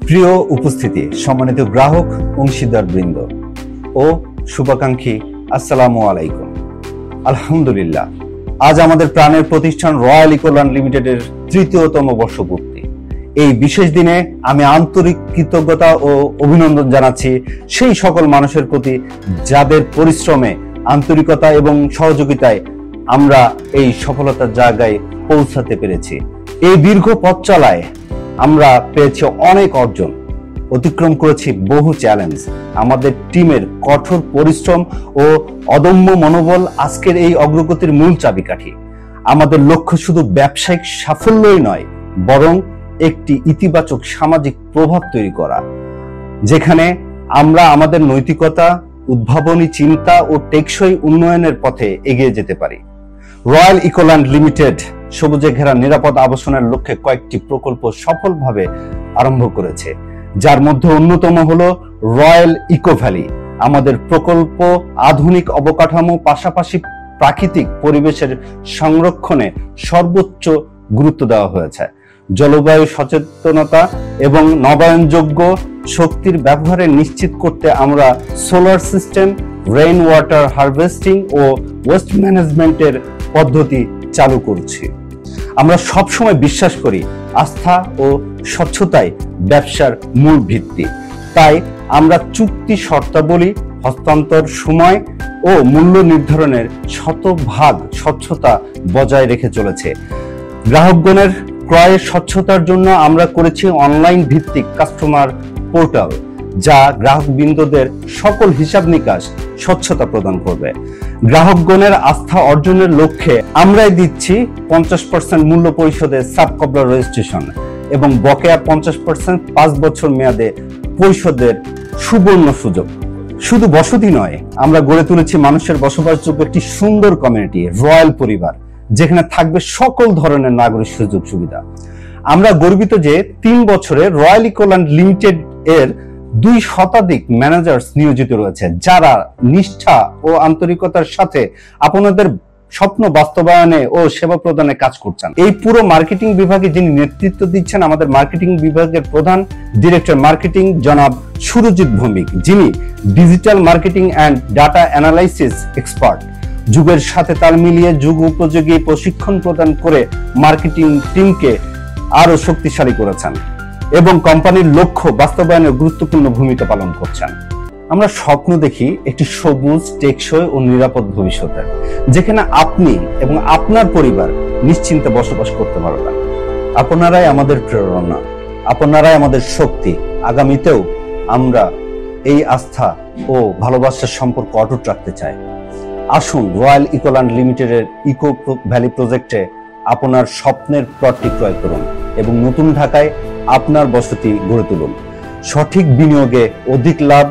প্রিয় উপস্থিতি, সম্মানিত গ্রাহক, অংশীদার বৃন্দ ও শুভাকাঙ্ক্ষী, আসসালামু আলাইকুম। আলহামদুলিল্লাহ, আজ আমাদের প্রাণের প্রতিষ্ঠান রয়্যাল ইকোল্যান্ড লিমিটেডের তৃতীয়তম বর্ষপূর্তি। এই বিশেষ দিনে আমি আন্তরিক কৃতজ্ঞতা ও অভিনন্দন জানাচ্ছি সেই সকল মানুষের প্রতি যাদের পরিশ্রমে, আন্তরিকতা এবং সহযোগিতায় আমরা এই সফলতার জায়গায় পৌঁছাতে পেরেছি। এই দীর্ঘ পথ চলায় আমরা পেয়েছি অনেক অর্জন, অতিক্রম করেছি বহু চ্যালেঞ্জ। আমাদের টিমের কঠোর পরিশ্রম ও অদম্য মনোবল আজকের এই অগ্রগতির মূল চাবিকাঠি। আমাদের লক্ষ্য শুধু ব্যবসায়িক সাফল্যই নয়, বরং একটি ইতিবাচক সামাজিক প্রভাব তৈরি করা, যেখানে আমরা আমাদের নৈতিকতা, উদ্ভাবনী চিন্তা ও টেকসই উন্নয়নের পথে এগিয়ে যেতে পারি। রয়্যাল ইকোল্যান্ড লিমিটেড সবুজে ঘেরা নিরাপদ আবাসনের লক্ষ্যে কয়েকটি প্রকল্প সফলভাবে আরম্ভ করেছে, যার মধ্যে অন্যতম হলো রয়্যাল ইকো ভ্যালি। আমাদের প্রকল্প আধুনিক অবকাঠামো পাশাপাশি প্রাকৃতিক পরিবেশের সংরক্ষণে সর্বোচ্চ গুরুত্ব দেওয়া হয়েছে। জলবায়ু সচেতনতা এবং নবায়নযোগ্য শক্তির ব্যবহারে নিশ্চিত করতে আমরা solar system, rain water harvesting ও ওয়েস্ট ম্যানেজমেন্টের পদ্ধতি চালু করছি। আমরা সবসময় বিশ্বাস করি আস্থা ও স্বচ্ছতাই ব্যবসার মূল ভিত্তি। তাই আমরা চুক্তি শর্তাবলী, হস্তান্তর সময় ও মূল্য নির্ধারণের শতভাগ স্বচ্ছতা বজায় রেখে চলেছে। গ্রাহকগণের ক্রয়ের স্বচ্ছতার জন্য আমরা করেছি অনলাইন ভিত্তিক কাস্টমার পোর্টাল, যা গ্রাহকবৃন্দদের সকল হিসাব নিকাশ স্বচ্ছতা প্রদান করবে। গ্রাহকগণের আস্থা অর্জনের লক্ষ্যে আমরাই দিচ্ছি 50% মূল্য পরিশোধে সাব কবলা রেজিস্ট্রেশন এবং বকেয়া 50% 5 বছর মেয়াদে পরিশোধের সুবর্ণ সুযোগ। শুধু বসতি নয়, আমরা গড়ে তুলেছি মানুষের বসবাসযোগ্য একটি সুন্দর কমিউনিটি, রয়্যাল পরিবার, যেখানে থাকবে সকল ধরনের নাগরিক সুযোগ সুবিধা। আমরা গর্বিত যে 3 বছরে রয়্যাল ইকোল্যান্ড লিমিটেড এর 2 শতাধিক ম্যানেজার্স নিয়োজিত রয়েছে, যারা নিষ্ঠা ও আন্তরিকতার সাথে আপনাদের স্বপ্ন বাস্তবায়নে ও সেবা প্রদানে কাজ করছেন। এই পুরো মার্কেটিং বিভাগে যিনি নেতৃত্ব দিচ্ছেন, আমাদের মার্কেটিং বিভাগের প্রধান ডিরেক্টর মার্কেটিং জনাব সুরজিৎ ভৌমিক, যিনি digital marketing and data analysis expert. যুগের সাথে তাল মিলিয়ে যুগ উপযোগী প্রশিক্ষণ প্রদান করে মার্কেটিং টিমকে আরো শক্তিশালী করেছেন এবং কোম্পানির লক্ষ্য বাস্তবায়নে গুরুত্বপূর্ণ ভূমিকা পালন করছেন। আমরা স্বপ্ন দেখি একটি সবুজ, টেকসই ও নিরাপদ ভবিষ্যতের, যেখানে আপনি এবং আপনার পরিবার নিশ্চিন্তে বসবাস করতে পারবেন। আপনারাই আমাদের প্রেরণা, আপনারাই আমাদের শক্তি। আগামীতেও আমরা এই আস্থা ও ভালোবাসার সম্পর্ক অটুট রাখতে চাই। আসুন রয়্যাল ইকোল্যান্ড লিমিটেডের ইকো ভ্যালি প্রজেক্টে আপনার স্বপ্নের প্লটটি ক্রয় করুন এবং নতুন ঢাকায় আপনার বসতি গড়ে তুলুন। সঠিক বিনিয়োগে অধিক লাভ।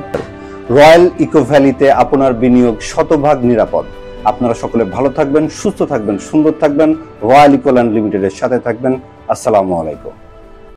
রয়্যাল ইকো ভ্যালিতে আপনার বিনিয়োগ শতভাগ নিরাপদ। আপনারা সকলে ভালো থাকবেন, সুস্থ থাকবেন, সুন্দর থাকবেন। রয়্যাল ইকোল্যান্ড লিমিটেডের সাথে থাকবেন। আসসালামু আলাইকুম।